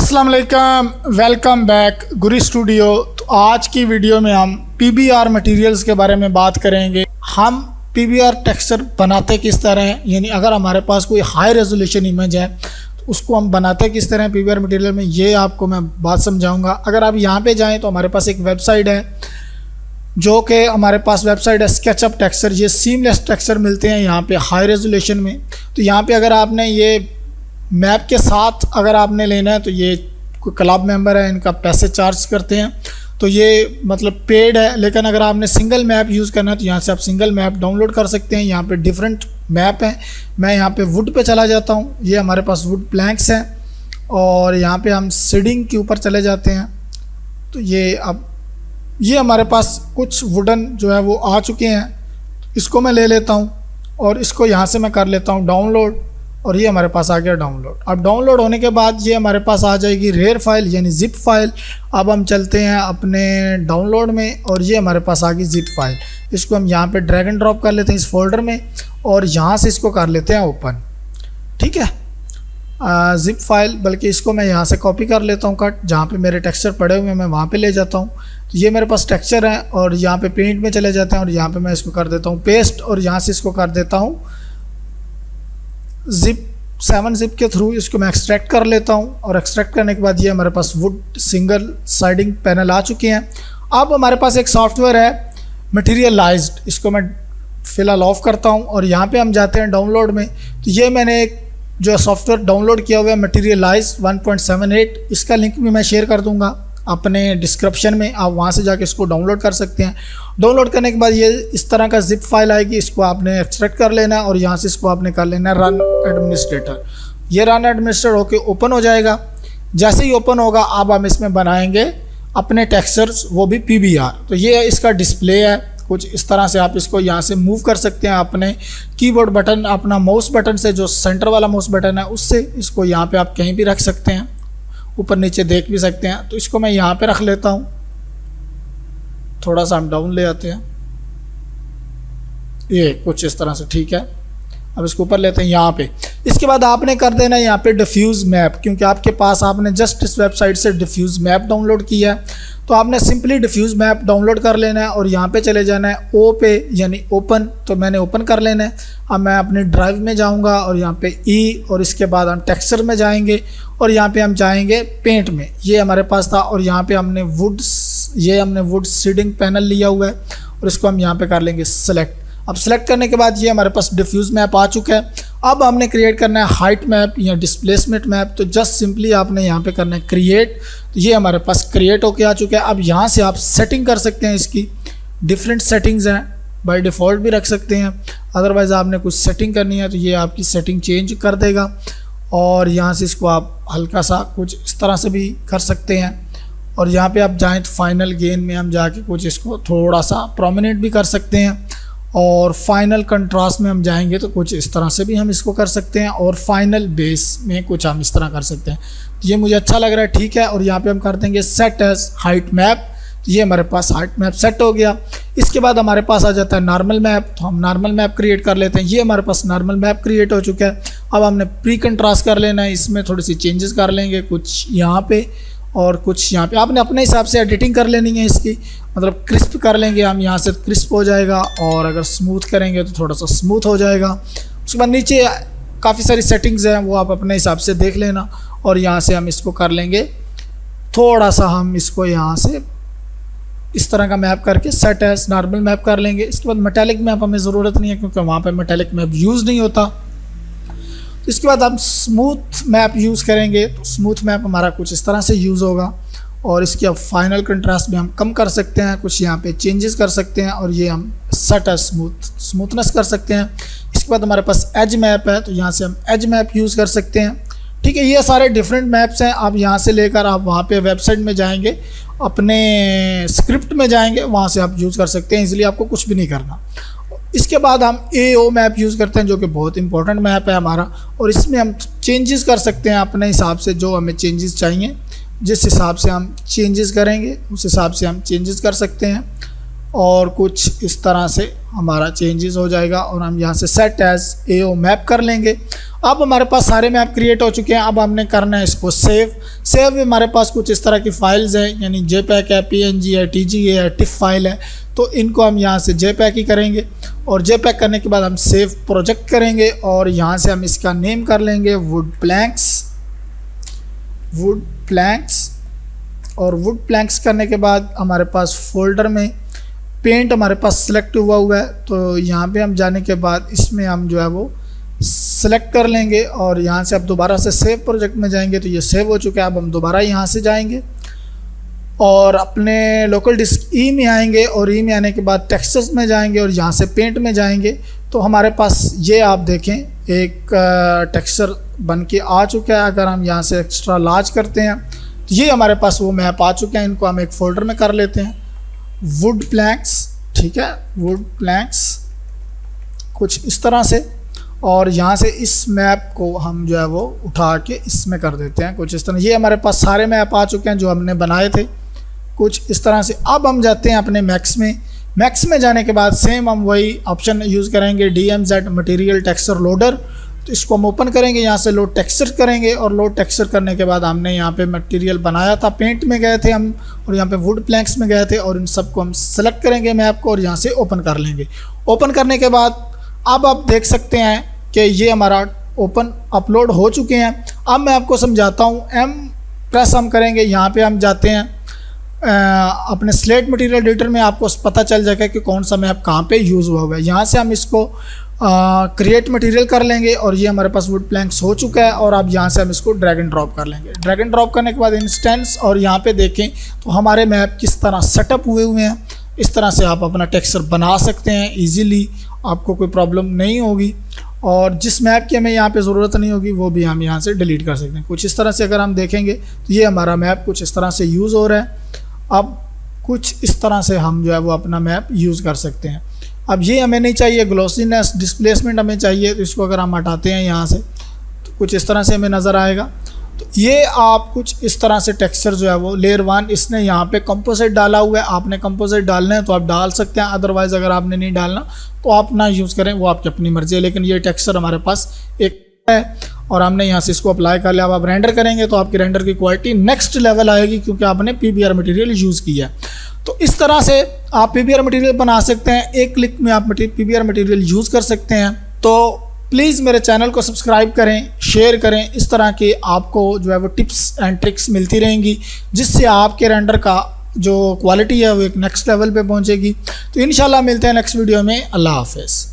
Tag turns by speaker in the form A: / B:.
A: अस्सलाम वालेकुम, welcome back गुरी studio. तो आज की वीडियो में हम पीबीआर मटेरियल्स के बारे में बात करेंगे। हम पीबीआर टेक्सचर बनाते किस तरह हैं, यानी अगर हमारे पास कोई हाई रेजोल्यूशन इमेज है तो उसको हम बनाते किस तरह पीबीआर मटेरियल में, ये आपको मैं बात समझाऊंगा। अगर आप यहाँ पे जाएँ तो हमारे पास एक वेबसाइट है, जो कि हमारे पास वेबसाइट है स्केचअप टेक्सचर। ये सीमलेस टेक्सचर मिलते हैं यहाँ पे हाई रेजोल्यूशन में। तो यहाँ पे अगर आपने ये मैप के साथ अगर आपने लेना है तो ये कोई क्लब मेंबर है, इनका पैसे चार्ज करते हैं, तो ये मतलब पेड है। लेकिन अगर आपने सिंगल मैप यूज़ करना है तो यहाँ से आप सिंगल मैप डाउनलोड कर सकते हैं। यहाँ पे डिफरेंट मैप हैं। मैं यहाँ पे वुड पे चला जाता हूँ, ये हमारे पास वुड प्लैंक्स हैं, और यहाँ पे हम सीडिंग के ऊपर चले जाते हैं। तो ये हमारे पास कुछ वुडन जो है वो आ चुके हैं। इसको मैं ले लेता हूँ और इसको यहाँ से मैं कर लेता हूँ डाउनलोड, और ये हमारे पास आ गया डाउनलोड। अब डाउनलोड होने के बाद ये हमारे पास आ जाएगी रेयर फाइल यानी जिप फाइल। अब हम चलते हैं अपने डाउनलोड में, और ये हमारे पास आ गई जिप फाइल। इसको हम यहाँ पे ड्रैग एंड ड्रॉप कर लेते हैं इस फोल्डर में, और यहाँ से इसको कर लेते हैं ओपन। ठीक है, जिप फाइल, बल्कि इसको मैं यहाँ से कॉपी कर लेता हूँ कट, जहाँ पे मेरे टेक्सचर पड़े हुए हैं मैं वहाँ पे ले जाता हूँ। तो ये मेरे पास टेक्सचर है, और यहाँ पे पेंट में चले जाते हैं, और यहाँ पे मैं इसको कर देता हूँ पेस्ट, और यहाँ से इसको कर देता हूँ जिप जिप के थ्रू इसको मैं एक्सट्रैक्ट कर लेता हूँ। और एक्सट्रैक्ट करने के बाद ये हमारे पास वुड सिंगल साइडिंग पैनल आ चुके हैं। अब हमारे पास एक सॉफ्टवेयर है मटेरियलाइज्ड, इसको मैं फ़िलहाल ऑफ करता हूँ, और यहाँ पे हम जाते हैं डाउनलोड में। तो ये मैंने एक जो सॉफ्टवेयर डाउनलोड किया हुआ है मटेरियलाइज्ड 1.78, इसका लिंक भी मैं शेयर कर दूँगा अपने डिस्क्रिप्शन में, आप वहाँ से जाके इसको डाउनलोड कर सकते हैं। डाउनलोड करने के बाद ये इस तरह का जिप फाइल आएगी, इसको आपने एक्सट्रैक्ट कर लेना है, और यहाँ से इसको आपने कर लेना है रन एडमिनिस्ट्रेटर। ये रन एडमिनिस्ट्रेटर होके ओपन हो जाएगा। जैसे ही ओपन होगा अब हम इसमें बनाएंगे अपने टेक्सचर्स, वो भी पीबीआर। तो ये इसका डिस्प्ले है, कुछ इस तरह से आप इसको यहाँ से मूव कर सकते हैं अपने कीबोर्ड बटन, अपना माउस बटन से, जो सेंटर वाला माउस बटन है उससे इसको यहाँ पे आप कहीं भी रख सकते हैं, ऊपर नीचे देख भी सकते हैं। तो इसको मैं यहाँ पे रख लेता हूँ, थोड़ा सा हम डाउन ले आते हैं, ये कुछ इस तरह से। ठीक है, अब इसको ऊपर लेते हैं यहाँ पे। इसके बाद आपने कर देना है यहाँ पे डिफ्यूज़ मैप, क्योंकि आपके पास आपने जस्ट इस वेबसाइट से डिफ्यूज़ मैप डाउनलोड किया है। तो आपने सिंपली डिफ्यूज़ मैप डाउनलोड कर लेना है, और यहाँ पे चले जाना है ओ पे यानी ओपन। तो मैंने ओपन कर लेना है। अब मैं अपने ड्राइव में जाऊँगा, और यहाँ पे ई, और इसके बाद हम टेक्सचर में जाएंगे, और यहाँ पे हम जाएंगे पेंट में। ये हमारे पास था, और यहाँ पे हमने वुड सीडिंग पैनल लिया हुआ है, और इसको हम यहाँ पे कर लेंगे सेलेक्ट। अब सेलेक्ट करने के बाद ये हमारे पास डिफ्यूज़ मैप आ चुका है। अब हमने क्रिएट करना है हाइट मैप या डिस्प्लेसमेंट मैप। तो जस्ट सिंपली आपने यहाँ पे करना है क्रिएट। तो ये हमारे पास क्रिएट होके आ चुका है। अब यहाँ से आप सेटिंग कर सकते हैं, इसकी डिफरेंट सेटिंग्स हैं, बाय डिफ़ॉल्ट भी रख सकते हैं। अदरवाइज़ आपने कुछ सेटिंग करनी है तो ये आपकी सेटिंग चेंज कर देगा, और यहाँ से इसको आप हल्का सा कुछ इस तरह से भी कर सकते हैं। और यहाँ पे आप जाएँ तो फाइनल गेन में हम जाके कुछ इसको थोड़ा सा प्रोमिनेंट भी कर सकते हैं, और फाइनल कंट्रास्ट में हम जाएंगे तो कुछ इस तरह से भी हम इसको कर सकते हैं, और फाइनल बेस में कुछ हम इस तरह कर सकते हैं। तो ये मुझे अच्छा लग रहा है, ठीक है। और यहाँ पे हम कर देंगे सेट एज हाइट मैप। तो ये हमारे पास हाइट मैप सेट हो गया। इसके बाद हमारे पास आ जाता है नॉर्मल मैप। तो हम नॉर्मल मैप क्रिएट कर लेते हैं। ये हमारे पास नॉर्मल मैप क्रिएट हो चुका है। अब हमने प्री कंट्रास्ट कर लेना है, इसमें थोड़ी सी चेंजेस कर लेंगे, कुछ यहाँ पे और कुछ यहाँ पे। आपने अपने हिसाब से एडिटिंग कर लेनी है इसकी, मतलब क्रिस्प कर लेंगे हम, यहाँ से क्रिस्प हो जाएगा, और अगर स्मूथ करेंगे तो थोड़ा सा स्मूथ हो जाएगा। उसके बाद नीचे काफ़ी सारी सेटिंग्स हैं, वो आप अपने हिसाब से देख लेना। और यहाँ से हम इसको कर लेंगे थोड़ा सा, हम इसको यहाँ से इस तरह का मैप करके सेट एज नॉर्मल मैप कर लेंगे। इसके बाद मेटालिक मैप हमें ज़रूरत नहीं है, क्योंकि वहाँ पर मेटालिक मैप यूज़ नहीं होता। इसके बाद हम स्मूथ मैप यूज़ करेंगे। तो स्मूथ मैप हमारा कुछ इस तरह से यूज़ होगा, और इसकी अब फाइनल कंट्रास्ट भी हम कम कर सकते हैं, कुछ यहाँ पे चेंजेस कर सकते हैं, और ये हम सेट एज स्मूथनेस कर सकते हैं। इसके बाद हमारे पास एज मैप है, तो यहाँ से हम एज मैप यूज़ कर सकते हैं। ठीक है, ये सारे डिफरेंट मैप्स हैं। आप यहाँ से लेकर आप वहाँ पे वेबसाइट में जाएंगे, अपने स्क्रिप्ट में जाएंगे, वहाँ से आप यूज़ कर सकते हैं, इसलिए आपको कुछ भी नहीं करना। इसके बाद हम AO मैप यूज़ करते हैं, जो कि बहुत इंपॉर्टेंट मैप है हमारा, और इसमें हम चेंजेस कर सकते हैं अपने हिसाब से, जो हमें चेंजेस चाहिए, जिस हिसाब से हम चेंजेस करेंगे उस हिसाब से हम चेंजेस कर सकते हैं। और कुछ इस तरह से हमारा चेंजेस हो जाएगा और हम यहाँ से सेट एज AO मैप कर लेंगे। अब हमारे पास सारे मैप क्रिएट हो चुके हैं। अब हमने करना है इसको सेव में हमारे पास कुछ इस तरह की फाइल्स हैं, यानी JPEG है, PNG है, TGA है, TIFF फाइल है। तो इनको हम यहाँ से JPEG ही करेंगे और JPEG करने के बाद हम सेव प्रोजेक्ट करेंगे और यहाँ से हम इसका नेम कर लेंगे वुड प्लैंक्स। और वुड प्लैंक्स करने के बाद हमारे पास फोल्डर में पेंट हमारे पास सेलेक्ट हुआ है। तो यहाँ पे हम जाने के बाद इसमें हम जो है वो सेलेक्ट कर लेंगे और यहाँ से अब दोबारा से सेव प्रोजेक्ट में जाएंगे। तो ये सेव हो चुका है। अब हम दोबारा यहाँ से जाएंगे और अपने लोकल डिस्क E में आएंगे और E में आने के बाद टेक्सचर्स में जाएंगे और यहाँ से पेंट में जाएंगे। तो हमारे पास ये आप देखें एक टेक्सचर बन के आ चुका है। अगर हम यहाँ से एक्स्ट्रा लार्ज करते हैं तो ये हमारे पास वो मैप आ चुके हैं। इनको हम एक फोल्डर में कर लेते हैं, वुड प्लैंक्स, ठीक है, वुड प्लैंक्स कुछ इस तरह से। और यहाँ से इस मैप को हम जो है वो उठा के इसमें कर देते हैं कुछ इस तरह। ये हमारे पास सारे मैप आ चुके हैं जो हमने बनाए थे कुछ इस तरह से। अब हम जाते हैं अपने मैक्स में जाने के बाद सेम हम वही ऑप्शन यूज़ करेंगे, DMZ मटेरियल टेक्सचर लोडर। तो इसको हम ओपन करेंगे, यहाँ से लोड टेक्सचर करेंगे और लोड टेक्सचर करने के बाद हमने यहाँ पे मटेरियल बनाया था, पेंट में गए थे हम और यहाँ पे वुड प्लैंक्स में गए थे और इन सबको हम सेलेक्ट करेंगे मैप को और यहाँ से ओपन कर लेंगे। ओपन करने के बाद अब आप देख सकते हैं कि ये हमारा ओपन अपलोड हो चुके हैं। अब मैं आपको समझाता हूँ। M प्रेस हम करेंगे, यहाँ पे हम जाते हैं अपने स्लेट मटेरियल एडिटर में, आपको पता चल जाएगा कि कौन सा मैप कहाँ पे यूज़ हुआ है। यहाँ से हम इसको क्रिएट मटेरियल कर लेंगे और ये हमारे पास वुड प्लैंक्स हो चुका है। और अब यहाँ से हम इसको ड्रैग एंड ड्रॉप कर लेंगे। ड्रैग एंड ड्रॉप करने के बाद इंस्टेंस और यहाँ पे देखें तो हमारे मैप किस तरह सेटअप हुए हैं। इस तरह से आप अपना टेक्सचर बना सकते हैं ईजीली, आपको कोई प्रॉब्लम नहीं होगी। और जिस मैप की हमें यहाँ पे ज़रूरत नहीं होगी वो भी हम यहाँ से डिलीट कर सकते हैं। कुछ इस तरह से अगर हम देखेंगे तो ये हमारा मैप कुछ इस तरह से यूज़ हो रहा है। अब कुछ इस तरह से हम जो है वो अपना मैप यूज़ कर सकते हैं। अब ये हमें नहीं चाहिए, ग्लॉसीनेस डिस्प्लेसमेंट हमें चाहिए। तो इसको अगर हम हटाते हैं यहाँ से तो कुछ इस तरह से हमें नज़र आएगा। तो ये आप कुछ इस तरह से टेक्सचर जो है वो लेयर 1 इसने यहाँ पे कंपोजिट डाला हुआ है। आपने कंपोजिट डालना है तो आप डाल सकते हैं, अदरवाइज़ अगर आपने नहीं डालना तो आप ना यूज़ करें, वो आपकी अपनी मर्ज़ी है। लेकिन ये टेक्सचर हमारे पास एक है और हमने यहाँ से इसको अप्लाई कर लिया। अब आप रेंडर करेंगे तो आपकी रेंडर की क्वालिटी नेक्स्ट लेवल आएगी क्योंकि आपने PBR मटेरियल यूज़ किया है। तो इस तरह से आप PBR मटेरियल बना सकते हैं। एक क्लिक में आप PBR मटेरियल यूज़ कर सकते हैं। तो प्लीज़ मेरे चैनल को सब्सक्राइब करें, शेयर करें। इस तरह के आपको जो है वो टिप्स एंड ट्रिक्स मिलती रहेंगी जिससे आपके रेंडर का जो क्वालिटी है वो एक नेक्स्ट लेवल पे पहुंचेगी। तो इंशाल्लाह मिलते हैं नेक्स्ट वीडियो में। अल्लाह हाफ़िज़।